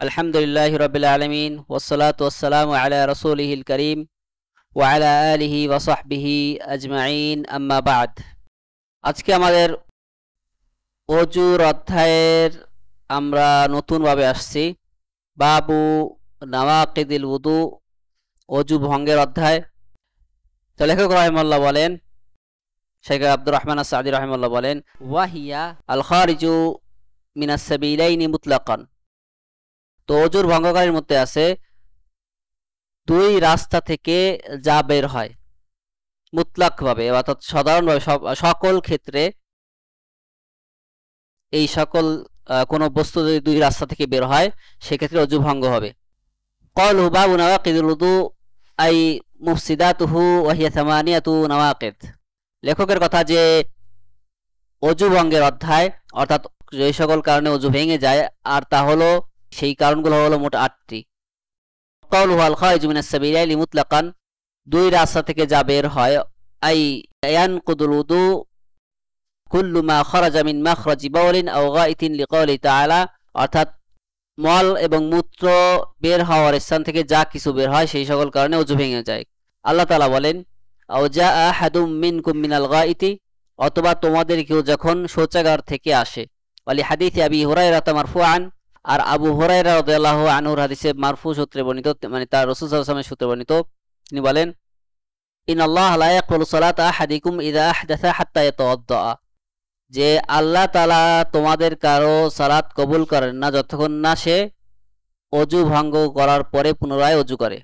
আলহামদুলিল্লাহি রাব্বিল আলামিন ওয়াসসালাতু ওয়াসসালামু আলা রাসূলিহিল কারীম ওয়া আলা আলিহি ওয়া সাহবিহি আজমাইন আম্মা বা'দ। আজকে আমাদের ওযুর অধ্যায়ের আমরা নতুনভাবে আসছি। বাবু নাওয়াকিদিল ওযু, ওযু ভঙ্গের অধ্যায়। তো লেখক রাহিমাহুল্লাহ বলেন, শেখ আব্দুর রহমান আস-সাদি রাহিমাহুল্লাহ বলেন, ওয়াহিয়া আল খারিজু মিনাস সাবিলাইনি মুতলাকান। তো ওযুর ভঙ্গকারীর মধ্যে আছে দুই রাস্তা থেকে যা বের হয় মুতলাকভাবে, অর্থাৎ সাধারণভাবে সকল ক্ষেত্রে এই সকল কোনো বস্তু যদি দুই রাস্তা থেকে বের হয় সেক্ষেত্রে ওযু ভঙ্গ হবে। ক্বালু বাবু নাওয়াকিদুল ওযু আই মুফসিদাতুহু ওয়া হিয়া থামানিয়াতু নাওয়াকিদ। লেখকের কথা যে ওযু ভঙ্গের অধ্যায়, অর্থাৎ যে সকল কারণে ওযু ভেঙে যায় আর তা হলো, সেই কারণগুলো হলো মোট 8টি। ক্বালুহু আল খারিজু মিনাস সাবিলাইনি মুতলাকান, দুই রাস্তা থেকে যা বের হয়, আই ইয়ানকুদুল ওযু কুল্লু মা খারাজা মিন মাখরাজি বাওলিন আও গাইতিন লিকাউলি তাআলা, অর্থাৎ মল এবং মূত্র বের হওয়ার স্থান থেকে যা কিছু বের হয় সেই সকল কারণে ওযু ভেঙে যায়। আল্লাহ তাআলা বলেন, আও জা আহাদুম মিনকুম মিনাল গাইতি, অথবা তোমাদের কেউ যখন শৌচাগার থেকে আসে। ওয়ালি হাদিস আবি হুরায়রা মারফুআন, আর আবু হুরায়রা রাদিয়াল্লাহু আনহুর হাদিসে মারফু সূত্রে বর্ণিত, মানে তার রাসূল সাল্লাল্লাহু আলাইহি ওয়াসাল্লামের সূত্রে বর্ণিত, তিনি বলেন, ইন্নাল্লাহা লা ইয়াকবালু সালাতা আহাদিকুম ইযা আহদাসা হাত্তা ইয়াতাওয়াদ্দা, যে আল্লাহ তাআলা তোমাদের কারো সালাত কবুল করেন না যতক্ষণ না সে ওযু ভঙ্গ করার পরে পুনরায় ওযু করে,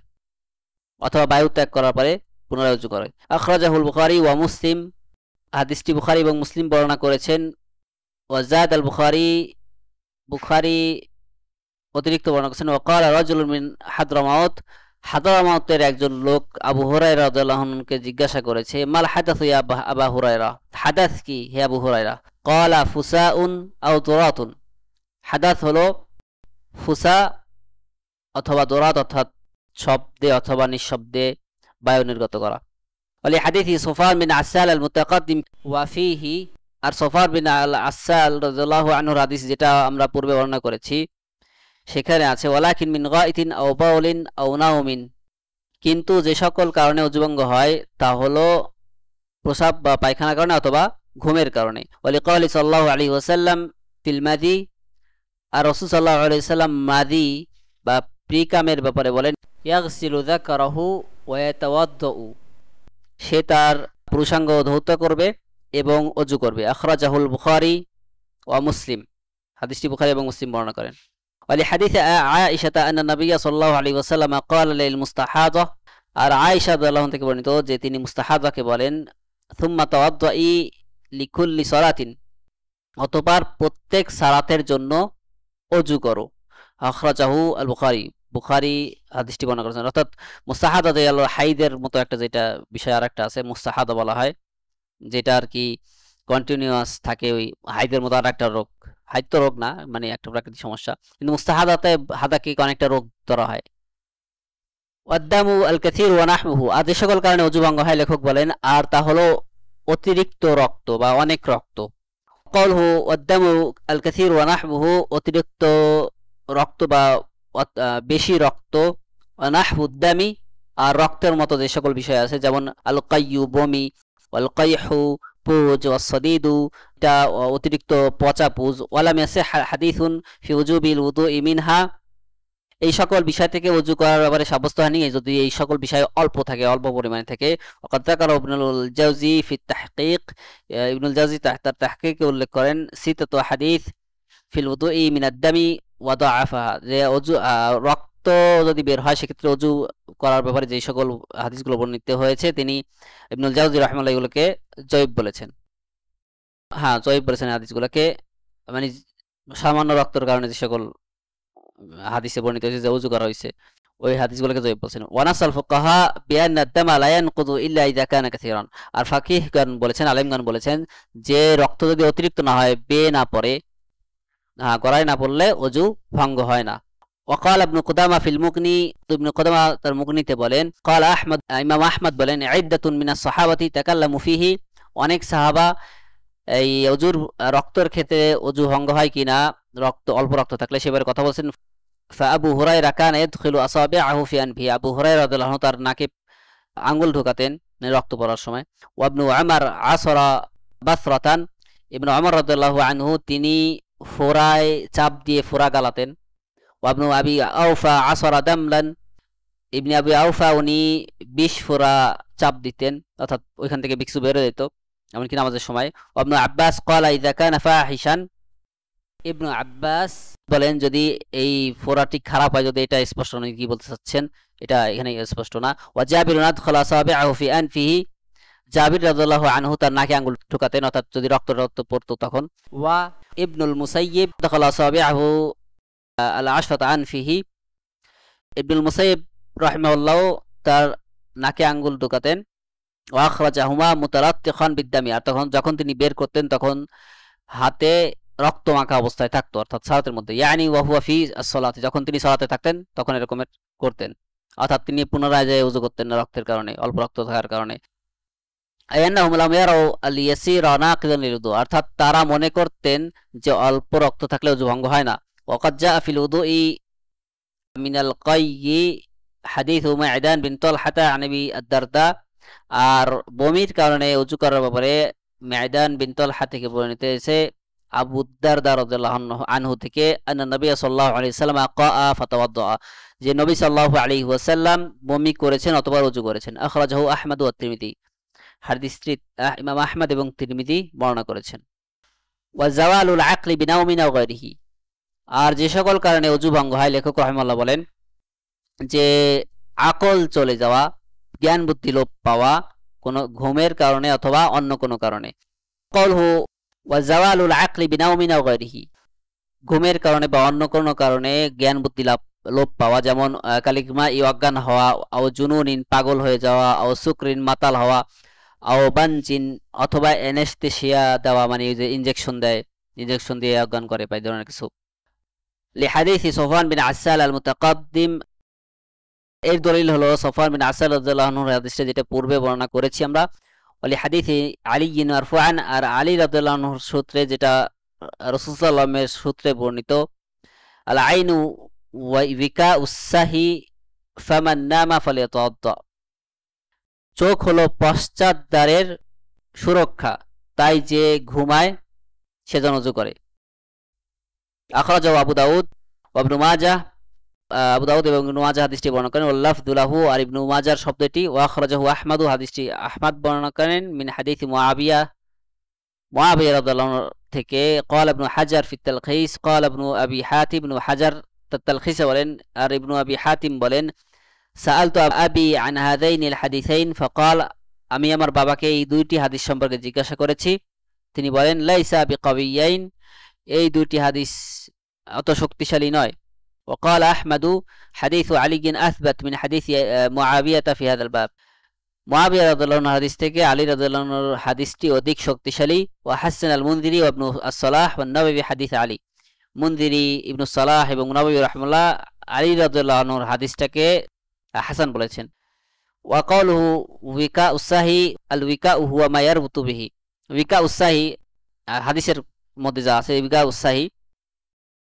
অথবা বায়ু ত্যাগ করার পরে পুনরায় ওযু করে। আখরাজাহুল বুখারী ওয়া মুসলিম, হাদিসটি বুখারী এবং মুসলিম বর্ণনা করেছেন। ওয়া যাদ আল বুখারী, বুখারী অতিরিক্ত বর্ণনা করেছেন, ওয়া ক্বালা রাজুলুন মিন হাদরামাউত, হাদরামাউতের একজন লোক আবু হুরায়রা রাদিয়াল্লাহু আনহুকে জিজ্ঞাসা করেছে, মাল হাদাসু ইয়া আবা হুরায়রা, হাদাস কি হে আবু হুরায়রা? ক্বালা ফুসাউন আও দুরাতুন, হাদাস হলো ফুসা অথবা দুরাত, অর্থাৎ শব্দে অথবা নিঃশব্দে বায়ু নির্গত করা। ওয়ালি হাদিসি সুফান বিন আসাল আল মুতাকাদ্দিম ওয়া ফিহি, আর সুফান বিন আল আসাল রাদিয়াল্লাহু আনহুর হাদিস যেটা আমরা পূর্বে বর্ণনা করেছি সেখানে আছে, ওয়ালাকিন মিন গাইতিন আও বাউলিন আও নাওমিন, কিন্তু যে সকল কারণে ওযু ভঙ্গ হয় তা হলো প্রস্রাব বা পায়খানার কারণে অথবা ঘুমের কারণে। ওয়ালি ক্বালি সাল্লাল্লাহু আলাইহি ওয়াসাল্লাম ফিল মাদি, আর রাসূল সাল্লাল্লাহু আলাইহি ওয়াসাল্লাম মাদি বা প্রিকামের ব্যাপারে বলেন, ইয়াগসিলু যাকারাহু ওয়া ইয়াতাওয়াদ্দাউ, সে তার পুরুষাঙ্গ ধৌত করবে এবং ওযু করবে। আখরাজাহুল বুখারী ওয়া মুসলিম, হাদিসটি বুখারী এবং মুসলিম বর্ণনা করেন। ওয়ালি হাদিস আয়েশা আন্না নবী সাল্লাল্লাহু আলাইহি ওয়াসাল্লাম ক্বালা লিল মুস্তাহাদা, আর আয়েশা রাদিয়াল্লাহু আনহা থেকে বর্ণিত যে তিনি মুস্তাহাদাকে বলেন, সুম্মা তাওয়াদ্দাই লিকুল্লি সালাতিন, অতঃপর প্রত্যেক সালাতের জন্য ওযু করো। আখরাজাহু আল বুখারী, বুখারী হাদিসটি বর্ণনা করেছেন। অর্থাৎ মুস্তাহাদা হাইদের মতো একটা যেটা বিষয় আর একটা আছে মুস্তাহাদা বলা হয়, যেটা আর কি কন্টিনিউয়াস থাকে, ওই হাইদের মতো আর একটা রোগ। হাইদ তো রোগ না, মানে একটা প্রাকৃতিক সমস্যা, কিন্তু মুস্তাহাদাতে হাদাকে অনেকটা রোগ ধরা হয়। ওয়াদ্দামু আল কাসীর ওয়া নাহমুহু, আর যে সকল কারণে ওযু ভঙ্গ হয় লেখক বলেন আর তা হলো অতিরিক্ত রক্ত বা অনেক রক্ত। ক্বালহু ওয়াদ্দামু আল কাসীর ওয়া নাহমুহু, অতিরিক্ত রক্ত বা বেশি রক্ত, ওয়া নাহমুদ্দামি, আর রক্তের মতো যে সকল বিষয় আছে যেমন আল কাইয়ু বমি, ওয়াল কাইহু পুজ, ওয়াস সাদীদু এটা অতিরিক্ত পচা পুজ, ওয়ালাম ইয়াসিহ হাদিসুন ফি উজুবিল উযুই মিনহা, এই সকল বিষয় থেকে ওযু করার ব্যাপারে সাব্যস্ত হয়নি যদি এই সকল বিষয় অল্প থাকে, অল্প পরিমাণে থাকে। ওয়াকাদ যাকারা ইবনুল জাওজি ফি তাহকিক, ইবনুল জাওজি তার তাহকিকে উল্লেখ করেন, সিতাতু হাদিস ফিল উযুই মিনাদ দামি ওয়া দাআফাহা, যে ওযু রক্ত যদি বের হয় সেক্ষেত্রে ওযু করার ব্যাপারে যে সকল হাদিসগুলো বর্ণিত হয়েছে তিনি ইবনুল জাওজি রাহিমাহুল্লাহ এগুলোকে জয়ীফ বলেছেন। হ্যাঁ, জয়ীফ বলেছেন হাদিসগুলোকে, মানে সামান্য রক্তের কারণে যে সকল হাদিসে বর্ণিত হয়েছে যে ওযু করা হয়েছে ওই হাদিসগুলোকে জয়ীফ বলেছেন। ওয়ানাসাল ফুকাহা বিআন্না আদ-দামা লা ইয়ানকুদু ইল্লা ইযা কানা কাসীরান, আর ফাকিহগণ বলেছেন, আলেমগণ বলেছেন যে রক্ত যদি অতিরিক্ত না হয়, বেয়ে না পড়ে, গড়ায় না পড়লে ওযু ভঙ্গ হয় না। ওয়াকাল ইবনে কুদামা ফিল মুগনি, ইবনে কুদামা তার মুগনিতে বলেন, ক্বাল আহমদ, ইমাম আহমদ বলেন, ইদ্দাতুন মিনাস সাহাবাতি তাকাল্লামু ফিহি, অনেক সাহাবা এই ওযুর রক্তের ক্ষেত্রে ওযু ভঙ্গ হয় কিনা, রক্ত অল্প রক্ত থাকলে সেবারে কথা বলছেন। ফাআবু হুরায়রা কানা ইয়াদখিলু আসাবিআহু ফি আনফিহি, আবু হুরায়রা রাদিয়াল্লাহু আনহু তার নাকে আঙ্গুল ঢোকাতেন রক্ত পড়ার সময়। ওয়া ইবনু উমর আসরা বাসরাতান, ইবনু উমর রাদিয়াল্লাহু আনহু তিনি ফোরায় চাপ দিয়ে ফোরা গালাতেন। ওয়া ইবনু আবি আওফা আসরা দামলান, ইবনে আবি আওফা উনি 20 ফোরা চাপ দিতেন, অর্থাৎ ওইখান থেকে ভিক্ষু বের হয়ে যেত এমনকি নামাজের সময়। ওয়া ইবনু আব্বাস ক্বালা ইযা কানা ফাহিশান, ইবনু আব্বাস বলেন যদি এই ফোরাটি খারাপ হয়, যদি এটা স্পষ্ট নয় কি বলতে চাচ্ছেন, এটা এখানে স্পষ্ট না। ওয়া জাবির আদখালা আসাবিআহু ফি আনফিহি, জাবির রাদিয়াল্লাহু আনহু তার নাকে আঙ্গুল ঢোকাতেন, অর্থাৎ যদি রক্ত পড়তো তখন। ওয়া ইবনুল মুসাইয়িব আদখালা আসাবিআহু আল আশফাত আনফিহি, ইবনুল মুসাইয়িব রাহিমাহুল্লাহ তার নাকে আঙ্গুল ঢোকাতেন। ওয়া আখরাজাহুমা মুতালাত্তিখান বিদ্দামি, আর তখন যখন তিনি বের করতেন তখন হাতে রক্ত মাখা অবস্থায় থাকতো, অর্থাৎ সালাতের মধ্যে। ইয়ানি ওয়া হুয়া ফি as-সালাতি, যখন তিনি সালাতে থাকতেন তখন এরকম করতেন, অর্থাৎ তিনি পুনরায় যায় ওযু করতেন না রক্তের কারণে, অল্প রক্ত থাকার কারণে। আয়ান্নাহুম লাম ইয়ারাউ আল-ইয়াসীরা নাকিদান লিল-উযু, অর্থাৎ তারা মনে করতেন যে অল্প রক্ত থাকলে ওযু ভঙ্গ হয় না। ওয়াকাদ জাআ ফিল উযুই মিনাল কাইয়্যি হাদিসু মা'দান বিন তালহাতা আন আবি আদ-দারদা, আর বমির কারণে ওযু করার ব্যাপারে মা'দান বিন তালহা থেকে বর্ণিত হয়েছে আবু দারদা রাদিয়াল্লাহু আনহু থেকে, আন্না নবী সাল্লাল্লাহু আলাইহি ওয়াসাল্লাম ক্বাআ ফাতাওয়াদ্দা, যে নবী সাল্লাল্লাহু আলাইহি ওয়াসাল্লাম বমি করেছেন অথবা ওযু করেছেন। আখরাজাহু আহমদ ওয়া তিরমিজি, হাদিসটি ইমাম আহমদ এবং তিরমিজি বর্ণনা করেছেন। ওয়া জাওয়ালুল আকলি বিনাউমিন আও গায়রিহি, আর যে সকল কারণে ওযু ভঙ্গ হয়, লেখক রাহিমাহুল্লাহ বলেন যে আকল চলে যাওয়া, জ্ঞান বুদ্ধি লোপ পাওয়া, কোনো ঘুমের কারণে অথবা অন্য কোনো কারণে। কলহু ওয়া জাওয়ালুল আকলি বিনাউমিন আও গায়রিহি, ঘুমের কারণে বা অন্য কোনো কারণে জ্ঞান বুদ্ধি লোপ পাওয়া, যেমন কালিকমা অজ্ঞান হওয়া, আও জুনুনিন পাগল হয়ে যাওয়া, আও সুকরিন মাতাল হওয়া, আও বানচিন অথবা অ্যানেস্থেসিয়া দেওয়া, মানে যে ইনজেকশন দেয়, ইনজেকশন দিয়ে অজ্ঞান করে পাই ধরনের কিছু। লিহাদিসি সাফওয়ান বিন আসাল আল মুতাকাদ্দিম, এর দলিল হলো সাফওয়ান বিন আসাল রাদিয়াল্লাহু আনহুর হাদিসটা যেটা পূর্বে বর্ণনা করেছি আমরা। ওয়ালি হাদিসি আলী মারফুআন, আর আলী রাদিয়াল্লাহু আনহুর সূত্রে যেটা রাসূল সাল্লাল্লাহু আলাইহি ওয়াসাল্লামের সূত্রে বর্ণিত, আল আইনু ওয়া বিকা উসাহি ফামান নামা ফালিয়াতাওয়াদ্দা, চোখ হলো পশ্চাৎ দ্বারের সুরক্ষা, তাই যে ঘুমায় সে যেন ওযু করে। আখরাজাহু আবু দাউদ ওয়া ইবনু মাজাহ, আবু দাউদ এবং ইবনু মাজাহ হাদিসটি বর্ণনা করেন। ওয়াল লাফযু লাহু, আর ইবনু মাজাহর শব্দটি। ওয়া আখরাজাহু আহমদ, হাদিসটি আহমদ বর্ণনা করেন মিন হাদিস মুআবিয়া রাদিয়াল্লাহু আনহু থেকে। ক্বালা ইবনু হাজার ফি তালখিস, ক্বালা ইবনু আবি হাতিম, ইবনু হাজার তালখিসে বলেন, আর ইবনু আবি হাতিম বলেন সাআলতু আবি আন হাযাইনিল হাদিসাইন ফাকাল, আমি আমার বাবাকে এই দুইটি হাদিস সম্পর্কে জিজ্ঞাসা করেছি, তিনি বলেন লাইসা বিকাবিয়াইন, এই দুইটি হাদিস অত শক্তিশালী নয়। وقال أحمد حديث علي أثبت من حديث معاوية في هذا الباب, মুআবিয়া রাদিয়াল্লাহু আনহু হাদিস থেকে আলী রাদিয়াল্লাহু আনহুর হাদিসটি অধিক শক্তিশালী। ওয়া হাসান আল মুনযিরি ওয়া ইবনু আস-সালাহ ওয়া নববী হাদিস আলী, মুনযিরি, ইবনু সালাহ এবং নববী রাহিমাহুল্লাহ আলী রাদিয়াল্লাহু আনহুর হাদিসটাকে হাসান বলেছেন। ওয়া ক্বালুহু উইকা উসাহি, আল উইকা হুয়া মা ইয়ারবুতু বিহি, উইকা উসাহি হাদিসের মধ্যে যা আছে, উইকা উসাহি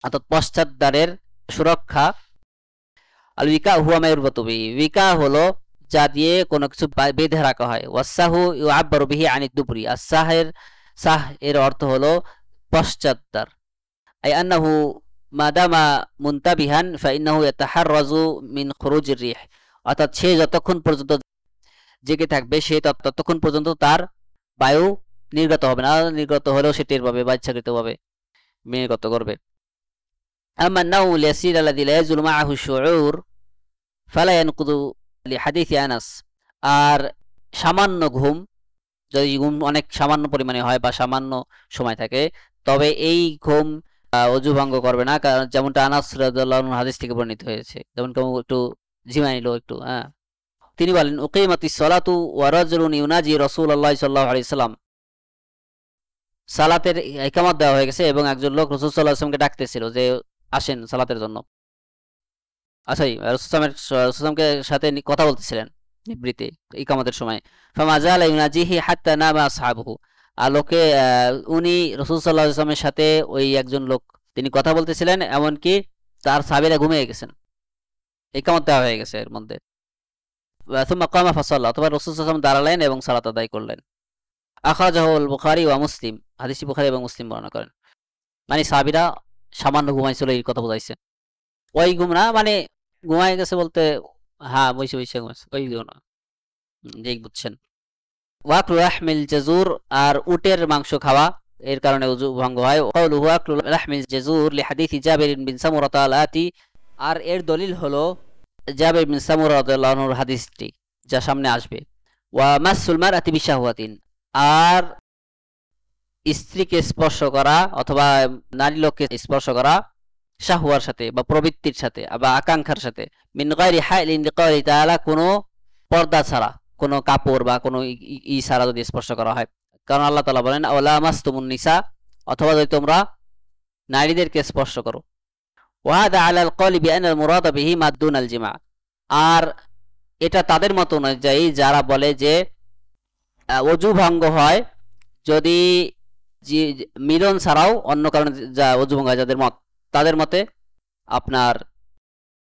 অর্থাৎ পশ্চাৎ দ্বারের সুরক্ষা। আল উইকা হুয়া মা ইয়ারবুতু বিহি, উইকা হলো যা দিয়ে কোনো কিছু বেঁধে রাখা হয়। ওয়াসাহু ইউআব্বারু বিহি আনিদ দুবরি, আর সাহ এর অর্থ হলো পশ্চাৎ দ্বার। আই আন্নাহু মাদামা মুনতাবিহান ফাইন্নাহু ইয়াতাহাররাজু মিন খুরুজির রিহ, অর্থাৎ সে যতক্ষণ পর্যন্ত জেগে থাকবে সে ততক্ষণ পর্যন্ত তার বায়ু নির্গত হবে না, নির্গত হলেও সে টের পাবে বা ইচ্ছাকৃতভাবে নির্গত করবে। আম্মা নাউ লিয়াসির আল্লাযী লা ইয়াজুলু মাআহু শুউর ফালা ইয়ানকুদু লিহাদিসি আনাস, আর সামান্য ঘুম, যদি ঘুম অনেক সামান্য পরিমাণে হয় বা সামান্য সময় থাকে, তবে এই ঘুম ওযু ভঙ্গ করবে না, কারণ যেমনটা আনাস রাদিয়াল্লাহু আনহু হাদিস থেকে বর্ণিত হয়েছে, যেমন কেউ একটু ঝিমাই নিল একটু, তিনি বলেন উকিমাতিস সালাতু ওয়া রাজুলুন ইউনাজি রাসূলুল্লাহ সাল্লাল্লাহু আলাইহি সাল্লাম, সালাতের ইকামত দেওয়া হয়ে গেছে এবং একজন লোক রাসূল সাল্লাল্লাহু আলাইহি ওয়াসাল্লামকে ডাকতেছিল যে আসেন সালাতের জন্য। আচ্ছা, রাসূলকে সাথে কথা বলতেছিলেন নিবৃতে ইকামতের সময়। ফামাজালা ইউনাজিহি হাত্তা নামা আসহাবুহু, আর লোকে উনি রাসূল সাল্লাল্লাহু আলাইহি ওয়াসাল্লামের সাথে ওই একজন লোক তিনি কথা বলতেছিলেন এমনকি তার সাহাবীরা ঘুমিয়ে গেছেন, ইকামত দেওয়া হয়ে গেছে এর মধ্যে। সুম্মা কামা ফাসাল্লা, অথবা রাসূল সাল্লাল্লাহু আলাইহি ওয়াসাল্লাম দাঁড়ালেন এবং সালাত আদায় করলেন। আখরাজাহুল বুখারী ওয়া মুসলিম, হাদিসটি বুখারী এবং মুসলিম বর্ণনা করেন। মানে সাহাবীরা সামান্য ঘুমাইছিল এই কথা বোঝাইছে। ওই ঘুম না, মানে ঘুমায় গেছে বলতে হ্যাঁ বসে বসে ঘুমাইছে ওই ঘুম না, ঠিক বুঝছেন। ওয়াকলু লাহমিল জাজুর, আর উটের মাংস খাওয়া এর কারণে ওযু ভঙ্গ হয়। ক্বাউলুহু ওয়াকলু লাহমিল জাজুর লিহাদিসি জাবির বিন সামুরা আল-আতি, আর এর দলিল হলো জাবির বিন সামুরা রাদিয়াল্লাহু আনহুর হাদিসটি যা সামনে আসবে। ওয়া মাসসুল মারআতি বিশাহওয়াতিন, আর স্ত্রীকে স্পর্শ করা অথবা নারী লোককে স্পর্শ করা শাহওয়ার সাথে বা প্রবৃত্তির সাথে বা আকাঙ্ক্ষার সাথে, মিন গায়রি হাইলিন লিকাউলি তাআলা, কোনো পর্দা ছাড়া, কোনো কাপড় বা কোনো ই ছাড়া যদি স্পর্শ করা হয়। কারণ আল্লাহ তাআলা বলেন আওলা মাসতুমুন নিসা, অথবা যদি তোমরা নারীদেরকে স্পর্শ করো। ওয়াহাদা আলাল কওলি বিআন্নাল মুরাদ বিহি মা দুনাল জিমা, আর এটা তাদের মত অনুযায়ী যারা বলে যে ওযু ভঙ্গ হয় যদি মিলন ছাড়াও অন্য কারণে যা ওযু ভঙ্গ হয়, যাদের মত, তাদের মতে আপনার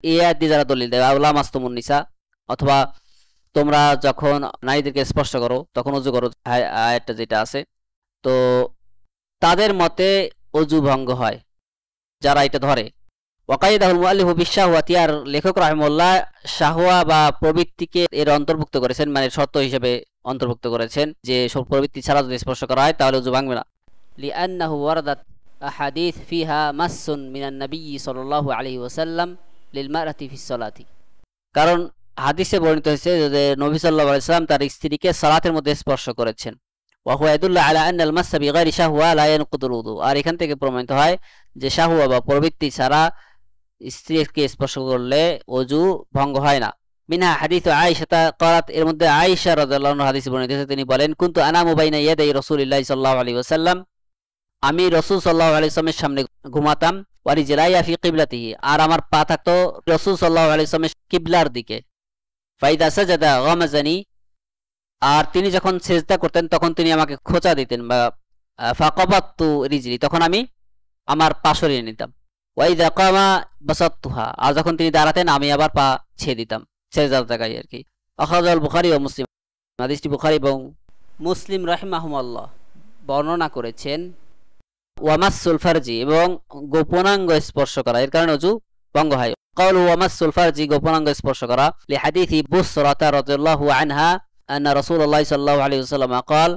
এই আয়াত দিয়ে যারা দলিল দেয় আওলা মাসতুমুন নিসা, অথবা তোমরা যখন নারীদেরকে স্পর্শ করো তখন ওযু করো, আয়াতটা যেটা আছে, তো তাদের মতে ওযু ভঙ্গ হয় যারা এটা ধরে। ওয়াকাইদাহুল মুআল্লিফু বিশাহওয়াতি, আর লেখক রাহিমাহুল্লাহ শাহওয়া বা প্রবৃত্তিকে এর অন্তর্ভুক্ত করেছেন, মানে শর্ত হিসেবে অন্তর্ভুক্ত করেছেন যে সব প্রবৃত্তি ছাড়া যদি স্পর্শ করা হয় তাহলে ওযু ভাঙবে না। লিআন্নাহু ওয়ারাদাত আহাদিস ফিহা মাসসুন মিনান নবী সাল্লাল্লাহু আলাইহি ওয়াসাল্লাম লিল মারআতি ফিস সালাতি, কারণ হাদিসে বর্ণিত হয়েছে যে নবী সাল্লাল্লাহু আলাইহি ওয়াসাল্লাম তার স্ত্রীকে সালাতের মধ্যে স্পর্শ করেছেন। ওয়া হুয়া ইয়াদুল্লু আলা আন্না আল মাসসা বিগাইরি শাহওয়া লা ইয়ানকুদুল উযু, আর এখান থেকে প্রমাণিত হয় যে শাহওয়া বা প্রবৃত্তি ছাড়া স্ত্রীকে স্পর্শ করলে ওযু ভঙ্গ হয় না। মিনহা হাদিসু আয়েশা ক্বালাত, এর মধ্যে আয়েশা রাদিয়াল্লাহু আনহা হাদিস বর্ণিত হয়েছে, তিনি বলেন কুনতু আনামু বাইনা ইয়াদাই রাসূলিল্লাহি সাল্লাল্লাহু আলাইহি ওয়াসাল্লাম, আমি রাসূল সাল্লাল্লাহু আলাইহি ওয়াসাল্লামের সামনে ঘুমাতাম। ওয়া রিজলাইয়া ফি কিবলাতিহি, আর আমার পা থাকতো রাসূল সাল্লাল্লাহু আলাইহি ওয়াসাল্লামের কিবলার দিকে। ফাইদা সাজাদা গামাজানি, আর তিনি যখন সেজদা করতেন তখন তিনি আমাকে খোঁচা দিতেন, বা ফাকাবাতু রিজলি, তখন আমি আমার পা সরিয়ে নিতাম। ওয়াইদা কামা বাসাতুহা, আর যখন তিনি দাঁড়াতেন আমি আবার পা ছেড়ে দিতাম সেজদার জায়গায় আর কি। আখরাজাল বুখারী ও মুসলিম, হাদিসটি বুখারী এবং মুসলিম রাহিমাহুমুল্লাহ বর্ণনা করেছেন। ওয়ামাসুল ফারজি, এবং গোপনাঙ্গ স্পর্শ করা এর কারণে ওযু ভঙ্গ হয়। ক্বাউলু ওয়ামাসুল ফারজি, গোপনাঙ্গ স্পর্শ করা, লিহাদিসি বুসরা রাদিয়াল্লাহু আনহা আন্না রাসূলুল্লাহ সাল্লাল্লাহু আলাইহি ওয়াসাল্লাম ক্বাল,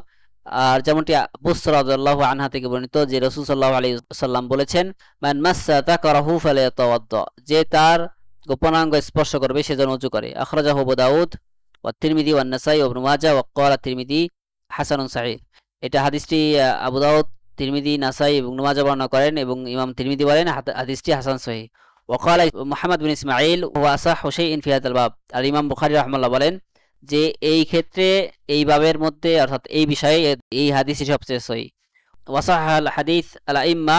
আর যেমনটি বুসরা রাদিয়াল্লাহু আনহা থেকে বর্ণিত যে রাসূল সাল্লাল্লাহু আলাইহি ওয়াসাল্লাম বলেছেন মান মাসসা যাকারাহু ফালিয়াতাওয়াদ্দা, যে তার গোপনাঙ্গ স্পর্শ করবে সে যেন ওযু করে। আখরাজাহু আবু দাউদ ওয়া তিরমিজি ওয়া নাসাই ওয়া ইবনে মাজাহ ওয়া ক্বালা তিরমিজি হাসানুন সহিহ, এটা হাদিসটি আবু দাউদ, তিরমিজি, নাসাই এবং ইবনে মাজাহ বর্ণনা করেন এবং ইমাম তিরমিজি বলেন হাদিসটি হাসান সহিহ। ওয়া ক্বালা মুহাম্মদ বিন ইসমাঈল ওয়া আসাহু শাইইন ফি হাযাল বাব, আর ইমাম বুখারী রাহিমাহুল্লাহ বলেন যে এই ক্ষেত্রে এই বাবের মধ্যে অর্থাৎ এই বিষয়ে এই হাদিসই সবচেয়ে সহিহ। ওয়াসাহাল হাদিস আল আইম্মা,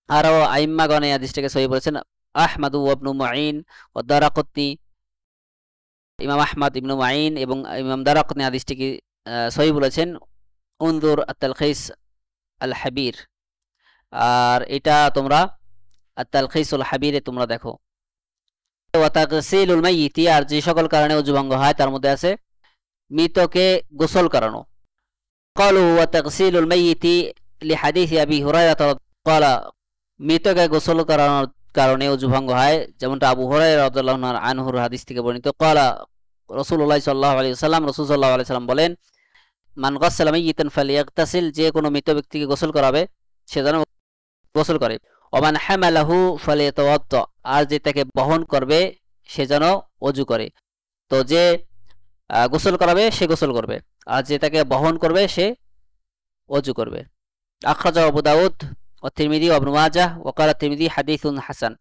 আরও আইম্মাগণ এই হাদিসটাকে সহিহ বলেছেন। আহমদ ওয়া ইবনে মুঈন ওয়া দারাকুতনি, ইমাম আহমদ, ইবনে মুঈন এবং ইমাম দারাকুতনি হাদিসটিকে সহিহ বলেছেন। উনজুর আত-তালখিস আল হাবির, আর এটা তোমরা আত-তালখিস আল হাবিরে তোমরা দেখো। ওয়া তাগসিলুল মাইয়িতি, আর যে সকল কারণে ওযু ভঙ্গ হয় তার মধ্যে আছে মৃতকে গোসল করানো। ক্বালু ওয়া তাগসিলুল মাইয়িতি লিহাদিসি আবি হুরায়রা ক্বালা, মৃতকে গোসল করানোর কারণে ওযু ভঙ্গ হয়, যেমনটা আবু হুরায়রা রাদিয়াল্লাহু আনহুর হাদিস থেকে বর্ণিত। ক্বালা রাসূলুল্লাহ সাল্লাল্লাহু আলাইহি ওয়াসাল্লাম, রাসূল সাল্লাল্লাহু আলাইহি ওয়াসাল্লাম বলেন মান গাসসালা মাইয়িতান ফালিয়াগতাসিল, যে কোনো মৃত ব্যক্তিকে গোসল করাবে সে যেন গোসল করে। ওমান হামালাহু ফালিয়াতাওয়াদ্দা, আর যে তাকে বহন করবে সে যেন ওযু করে। তো যে গোসল করাবে সে গোসল করবে, আর যে তাকে বহন করবে সে ওযু করবে। আখরাজাহু আবু দাউদ ওয়া তিরমিজি ওয়া ইবনে মাজাহ ওয়া ক্বালা তিরমিজি হাদিসুন হাসান,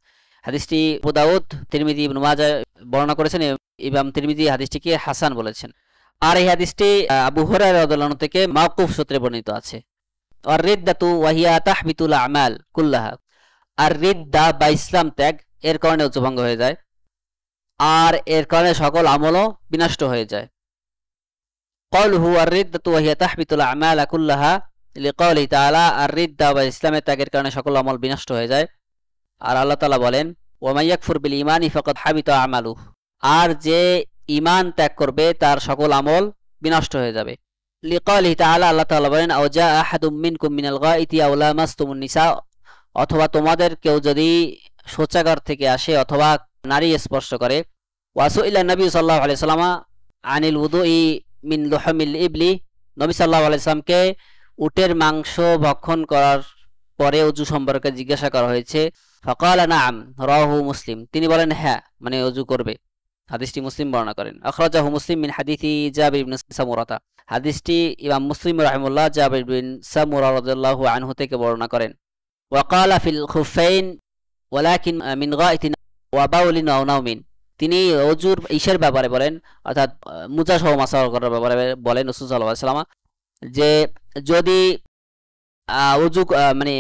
হাদিসটি আবু দাউদ, তিরমিজি, ইবনে মাজাহ বর্ণনা করেছেন, ইমাম তিরমিজি হাদিসটিকে হাসান বলেছেন। আর এই হাদিসটি আবু হুরায়রা রাদিয়াল্লাহু আনহু থেকে মাওকুফ সূত্রে বর্ণিত আছে। আর রিদ্দাতু ওয়া হিয়া তাহবিতুল আমাল কুল্লাহা, আর রিদ্দা বা ইসলাম ত্যাগ এর কারণে ওযু ভঙ্গ হয়ে যায়, আর এর কারণে সকল আমলও বিনষ্ট হয়ে যায়। ক্বালুহু আর রিদ্দাতু ওয়া হিয়া তাহবিতুল আমাল কুল্লাহা লিকাউলিহি তাআলা, আর রিদ্দা বা ইসলামের ত্যাগের কারণে সকল আমল বিনষ্ট হয়ে যায়, আর আল্লাহ তাআলা বলেন ওয়া মান ইয়াকফুর বিল ঈমানি ফাকাদ হাবিতা আমালুহু, আর যে ঈমান ত্যাগ করবে তার সকল আমল বিনষ্ট হয়ে যাবে। লিকালিহি তাআলা, আল্লাহ তাআলা বলেন আও জা আহাদুম মিনকুম মিনাল গায়িতি আও লামাসতুমুন নিসা, অথবা তোমাদের কেউ যদি শৌচাগার থেকে আসে অথবা নারী স্পর্শ করে। ওয়াসুইলা নবী সাল্লাল্লাহু আলাইহি ওয়াসাল্লাম আনিল উযুই মিন লুহমিল ইবলি, নবী সাল্লাল্লাহু আলাইহি ওয়াসাল্লামকে উটের মাংস ভক্ষণ করার পরে ওযু সম্পর্কে জিজ্ঞাসা করা হয়েছে। ফাকালা নাআম রাহু মুসলিম, তিনি বলেন হ্যাঁ, মানে ওযু করবে। হাদিসটি মুসলিম বর্ণনা করেন। আখরাজাহু মুসলিম মিন হাদিসি জাবির ইবনে সামুরাতা, হাদিসটি ইমাম মুসলিম রাহিমাহুল্লাহ জাবির বিন সামুরা রাদিয়াল্লাহু আনহু থেকে বর্ণনা করেন। ওয়াকালা ফিল খুফাইন ওয়ালাকিন মিন গাইতিন ওয়া বাউলিন ওয়া নাওমিন, তিনি ওযুর ইশের ব্যাপারে বলেন, অর্থাৎ মুজা সহ মাসা করার ব্যাপারে বলেন রাসূল সাল্লাল্লাহু আলাইহি ওয়াসাল্লাম, যে যদি ওযু মানে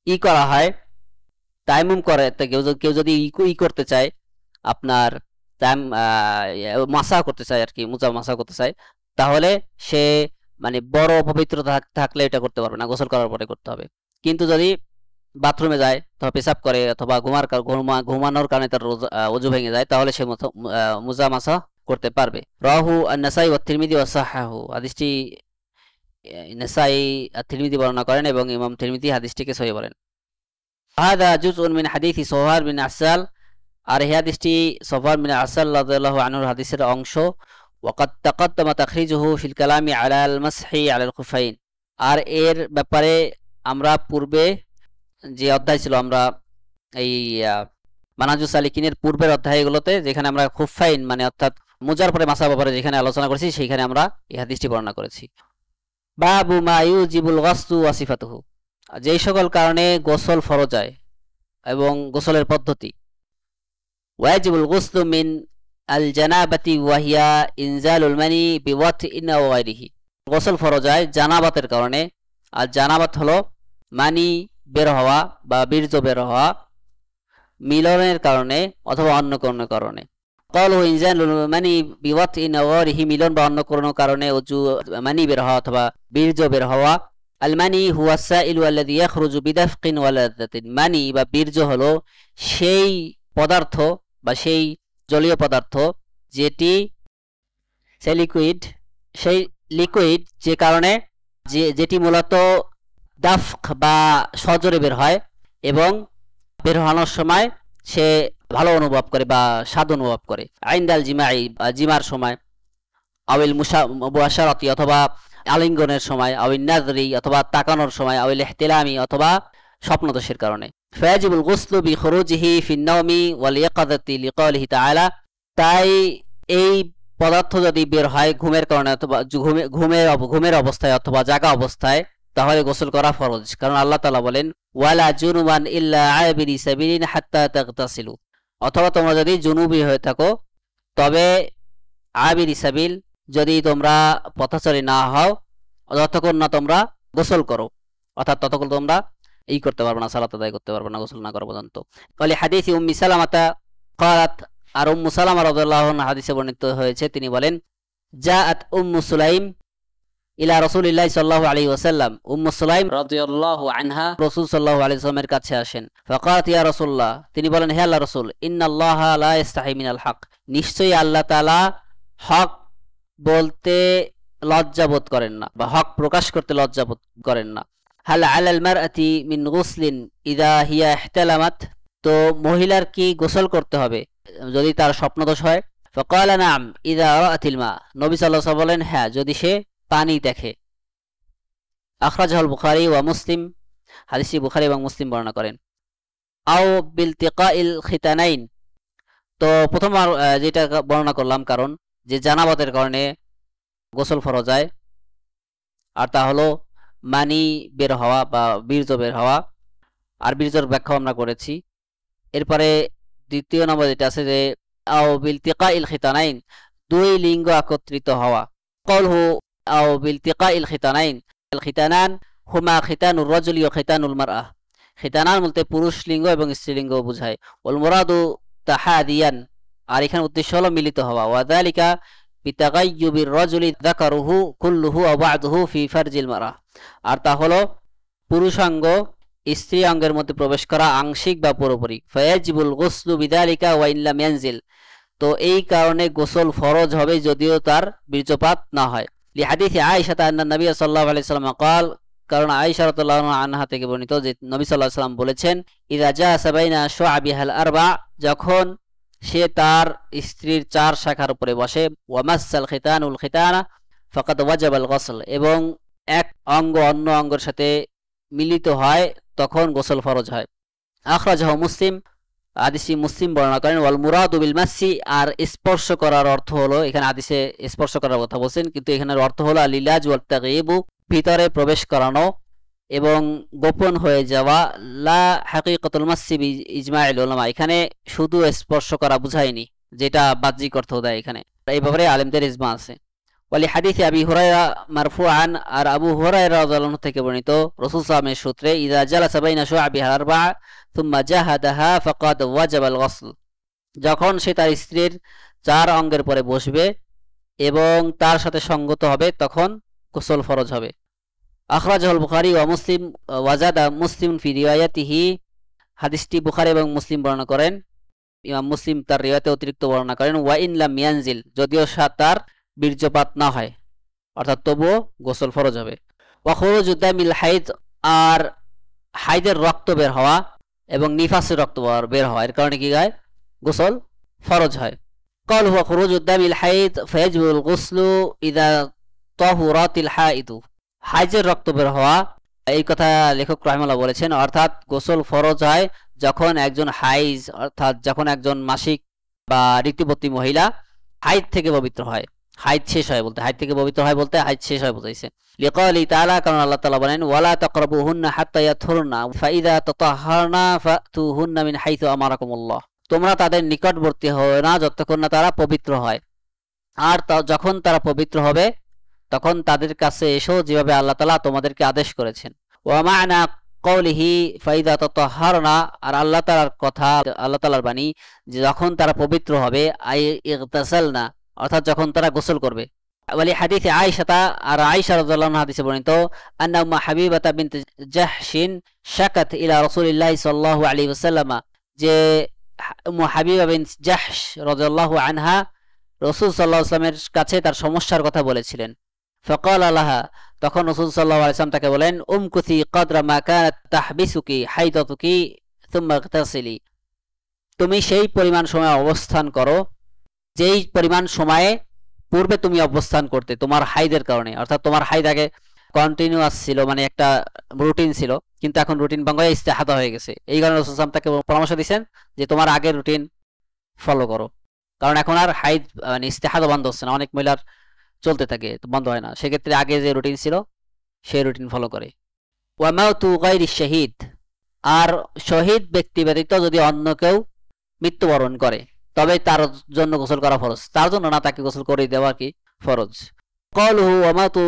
ই করা হয়, তায়াম্মুম করে, কেউ যদি ই করতে চায়, আপনার মাসা করতে চায় আর কি, মুজা মাসা করতে চায়, তাহলে সে মানে বড় পবিত্র থাকলে এটা করতে পারবে না, গোসল করার পরে করতে হবে। কিন্তু যদি বাথরুমে যায় অথবা পেশাব করে অথবা ঘুমানোর কারণে তার ওযু ভেঙে যায়, তাহলে সে মুজা মাসা করতে পারবে। রাহু আন-নাসাই ওয়া তিরমিজি ওয়া সাহাহু, হাদিসটি নাসাই আর তিরমিজি বর্ণনা করেন এবং ইমাম তিরমিজি হাদিসটিকে সহিহ বলেন। হাদা জুজউন মিন হাদিসি সুহার বিন আসাল, আর এই হাদিসটি সুহার বিন আসাল রাদিয়াল্লাহু আনহুর হাদিসের অংশ। ওয়াকাদ তাকাদ্দামা তাখরিজুহু ফিল কালামি আলাল মাসহি আলাল খুফাইন, আর এর ব্যাপারে আমরা পূর্বে যে অধ্যায় ছিল, আমরা এই মানাজুস সালিকিনের পূর্বের অধ্যায়গুলোতে যেখানে আমরা খুফাইন মানে অর্থাৎ মুজার পরে মাসা ব্যাপারে যেখানে আলোচনা করেছি, সেইখানে আমরা এই হাদিসটি বর্ণনা করেছি। বাবু মা ইউজিবুল গাসলু ওয়া সিফাতুহু, যেই সকল কারণে গোসল ফরজ হয় এবং গোসলের পদ্ধতি। ওয়াজিবুল গুসলু মিন আল জানাবাতি ওয়া হিয়া ইনজালুল মানি বিওয়াতইন আও গায়রিহি, গোসল ফরজ হয় জানাবাতের কারণে, আর জানাবাত হলো মানি বের হওয়া বা বীর্য বের হওয়া মিলনের কারণে অথবা অন্য কোনো কারণে। ক্বালু ইনজালুল মানি বিওয়াতইন আও গায়রিহি, মিলন বা অন্য কোনো কারণে ওযু মানি বের হওয়া অথবা বীর্য বের হওয়া। আল মানি হুয়া সাইলু আল্লাযী ইয়াখরুজু বিদাফকিন ওয়া লাযাতিন, মানি বা বীর্য হলো সেই পদার্থ বা সেই জলীয় পদার্থ যেটি সেই লিকুইড যে কারণে যেটি মূলত দাফক বা সজোরে বের হয় এবং বের হওয়ার সময় সে ভালো অনুভব করে বা স্বাদ অনুভব করে। আইন্দাল জিমাই, জিমার সময়, আউল মুবাশারাতি অথবা আলিঙ্গনের সময়, আউল নাযরি অথবা তাকানোর সময়, আউল ইহতিলামি অথবা স্বপ্নদোষের কারণে। ফায়াজিবুল গুসলু বিখুরুজিহি ফিন নাওমি ওয়াল ইয়াকাযাতি লিকাউলিহি তাআলা, তাই এই পদার্থ যদি বের হয় ঘুমের কারণে অথবা ঘুমের অবস্থায় অথবা জাগা অবস্থায়, তাহলে গোসল করা ফরজ, কারণ আল্লাহ তাআলা বলেন ওয়ালা জুনুবান ইল্লা আবিরি সাবিলিন হাত্তা তাগতাসিলু, অথবা তোমরা যদি জুনুবি হয়ে থাকো তবে আবিরি সাবিল, যদি তোমরা পথচারী না হও যতক্ষণ না তোমরা গোসল করো, অর্থাৎ ততক্ষণ তোমরা এই করতে পারবে না, সালাত আদায় করতে পারবে না গোসল না করা পর্যন্ত। ওয়ালি হাদিসি উম্মি সালামাতা ক্বালাত, আর উম্মু সালামা রাদিয়াল্লাহু আনহা হাদিসে বর্ণিত হয়েছে, তিনি বলেন জাআত উম্মু সুলাইম ইলা রাসূলিল্লাহি সাল্লাল্লাহু আলাইহি ওয়াসাল্লাম, উম্মু সুলাইম রাদিয়াল্লাহু আনহা রাসূল সাল্লাল্লাহু আলাইহি ওয়াসাল্লামের কাছে আসেন। ফাকাত ইয়া রাসূলুল্লাহ, তিনি বলেন হে আল্লাহর রাসূল, ইন্নাল্লাহা লা ইস্তাহি মিনাল হক, নিশ্চয়ই আল্লাহ তাআলা হক বলতে লজ্জাবোধ করেন না বা হক প্রকাশ করতে লজ্জাবোধ করেন না। হাল আলাল মারআতি মিন গুসলিন ইযা হিয়া ইহতালামাত, তো মহিলার কি গোসল করতে হবে যদি তার স্বপ্নদোষ হয়? ফাকালা নাম ইযা রাআতিল মা, নবী সাল্লাল্লাহু আলাইহি ওয়াসাল্লাম বলেন হ্যাঁ, যদি সে পানি দেখে। আখরাজাহুল বুখারী ওয়া মুসলিম, হাদিসটি বুখারী এবং মুসলিম বর্ণনা করেন। আও বিলতিকাইল খিতানাইন, তো প্রথমবার যেটা বর্ণনা করলাম কারণ যে জানাবাতের কারণে গোসল ফরজ হয়, আর তা হলো মানি বের হওয়া বা বীর্য বের হওয়া, আর বীর্যের ব্যাখ্যা আমরা করেছি। এরপরে দ্বিতীয় নম্বর যেটা আছে যে আও বিলতিকাইল খিতানাইন, দুই লিঙ্গ একত্রিত হওয়া। ক্বালহু আও বিলতিকাইল খিতানাইন, আল খিতানান হুমা খিতানুর রাজুলি ওয়া খিতানুল মারআ, খিতানান বলতে পুরুষ লিঙ্গ এবং স্ত্রীলিঙ্গ বোঝায়। ওয়াল মুরাদু তাহাদিয়ান, আর এখানে উদ্দেশ্য হলো মিলিত হওয়া। ওয়া যালিকা বিতাগায়্যুবির রাজুলি যাকারুহু কুল্লুহু ওয়া বা'দুহু ফি ফারজিল মারআ, আর তা হলো পুরুষাঙ্গ স্ত্রী অঙ্গের মধ্যে প্রবেশ করা আংশিক বা পুরোপুরি, ফায়াজিবুল গুসলু বিযালিকা ওয়া ইন লাম ইয়ানজিল, তো এই কারণে গোসল ফরজ হবে যদিও তার বীর্যপাত না হয়। লিহাদিসি আয়েশা আন্না নবী সাল্লাল্লাহু আলাইহি ওয়াসাল্লাম قال, কারণ আয়েশা রাদিয়াল্লাহু আনহা থেকে বর্ণিত যে নবী সাল্লাল্লাহু আলাইহি ওয়াসাল্লাম বলেছেন, ইযা জাআসা বাইনা শুআবিহাল আরবা, যখন সে তার স্ত্রীর চার শাখার উপরে বসে, ওয়া মাসাল খিতানুল খিতানা ফাকাদ ওয়াজাবাল গোসল, এবং এক অঙ্গ অন্য অঙ্গের সাথে মিলিত হয় তখন গোসল ফরজ হয়। আখরাজাহু মুসলিম, হাদিসটি মুসলিম বর্ণনা করেন। ওয়াল মুরাদু বিল মাসি, আর স্পর্শ করার অর্থ হলো, এখানে হাদিসে স্পর্শ করার কথা বলছেন কিন্তু এখানের অর্থ হলো আল ইলাজ ওয়াত তাগয়িবু, ভিতরে প্রবেশ করানো এবং গোপন হয়ে যাওয়া। লা হাকিকাতুল মাসি বি ইজমাইল উলামা, এখানে শুধু স্পর্শ করা বুঝায়নি, যেটা বাহ্যিক অর্থ দেয় এখানে, এই ব্যাপারে আলেমদের ইজমা আছে। ওয়ালি হাদিসে আবি হুরায়রা মারফুআন, আর আবু হুরায়রা রাদিয়াল্লাহু আনহু থেকে বর্ণিত রাসূল সাল্লাল্লাহু আলাইহি ওয়াসাল্লামের সূত্রে, ইযা জালাসা বাইনা শুআবিহাল আরবা থুম্মা জাহাদাহা ফাকাদ ওয়াজাবাল গোসল, যখন সে তার স্ত্রীর চার অঙ্গের পরে বসবে এবং তার সাথে সঙ্গত হবে তখন গোসল ফরজ হবে। আখরাজাহুল বুখারী ওয়া মুসলিম ওয়াজাদা মুসলিম ফি রিওয়ায়াতিহি, হাদিসটি বুখারী এবং মুসলিম বর্ণনা করেন, ইমাম মুসলিম তার রিওয়ায়াতে অতিরিক্ত বর্ণনা করেন, ওয়া ইন লাম ইয়ানজিল, যদিও তার বীর্যপাত না হয়, অর্থাৎ তবুও গোসল ফরজ হবে। ওয়া খুরুজুদ দামিল হাইদ, আর হাইদের রক্ত বের হওয়া এবং নিফাসের রক্ত বের হওয়া, এর কারণে কি গায় গোসল ফরজ হয়। ক্বাল হুয়া খুরুজুদ দামিল হাইদ ফায়াজিবুল গুসলু ইযা তাহুরাতিল হাইদু, হাইজের রক্ত বের হওয়া, এই কথা লেখক রাহিমাহুল্লাহ বলেছেন, অর্থাৎ গোসল ফরজ হয় যখন একজন হাইজ, অর্থাৎ যখন একজন মাসিক বা ঋতুবতী মহিলা হাইদ থেকে পবিত্র হয়, হাইদ শেষ হয় বলতে, হাইদ থেকে পবিত্র হয় বলতে হাইদ শেষ হয় বুঝাইছে। লিকালি তাআলা, কারণ আল্লাহ তাআলা বলেন, ওয়ালা তাকরাবুহুন্না হাত্তা ইয়াতহুরনা ফাইযা তাতাহহারনা ফাতুহুন্না মিন হাইথু আমারাকুমুল্লাহ, তোমরা তাদের নিকটবর্তী হও না যতক্ষণ না তারা পবিত্র হয়, আর যখন তারা পবিত্র হবে তখন তাদের কাছে এসো যেভাবে আল্লাহ তাআলা তোমাদেরকে আদেশ করেছেন। ওয়া মা'না কওলিহি ফাইযা তাতাহহারনা, আর আল্লাহ তাআলার কথা, আল্লাহ তাআলার বাণী যে যখন তারা পবিত্র হবে, আই ইগতাসালনা, অর্থাৎ যখন তারা গোসল করবে। ওয়ালি হাদিসে আয়েশা, আর আয়েশা রাদিয়াল্লাহু আনহা হাদিসে বর্ণিত, আন্না উম্মু হাবিবাতা বিনত জাহশিন শাকাত ইলা রাসূলিল্লাহি সাল্লাল্লাহু আলাইহি ওয়াসাল্লাম, যে উম্মু হাবিবা বিনত জাহশ রাদিয়াল্লাহু আনহা রাসূল সাল্লাল্লাহু আলাইহি ওয়াসাল্লামের কাছে তার সমস্যার কথা বলেছিলেন। ফাকালা লাহা, তখন রাসূল সাল্লাল্লাহু আলাইহি ওয়াসাল্লাম তাকে বলেন, উমকুসি কদরা মা কানাত তাহবিসুকি হাইদাতুকি সুম্মা ইগতাসিলি, তুমি সেই পরিমাণ সময় অবস্থান করো যেই পরিমাণ সময়ে পূর্বে তুমি অবস্থান করতে তোমার হাইদের কারণে, অর্থাৎ তোমার হাইদ আগে কন্টিনিউয়াস ছিল, মানে একটা রুটিন ছিল, কিন্তু এখন রুটিন ভঙ্গ হয়ে ইস্তেহাদা হয়ে গেছে, এই কারণে রাসূল সাল্লাল্লাহু আলাইহি ওয়াসাল্লাম তাকে পরামর্শ দিয়েছেন যে তোমার আগের রুটিন ফলো করো, কারণ এখন আর হাইদ মানে ইস্তেহাদা বন্ধ হচ্ছে না, অনেক মহিলার চলতে থাকে বন্ধ হয় না, সেক্ষেত্রে আগে যে রুটিন ছিল সেই রুটিন ফলো করে। ওয়া মাউতু গায়রি শাহীদ, আর শহীদ ব্যক্তি ব্যতীত যদি অন্য কেউ মৃত্যুবরণ করে তবে তার জন্য গোসল করা ফরজ, তার জন্য না, তাকে গোসল করে দেওয়া কি ফরজ। ক্বালুহু ওয়া মাউতু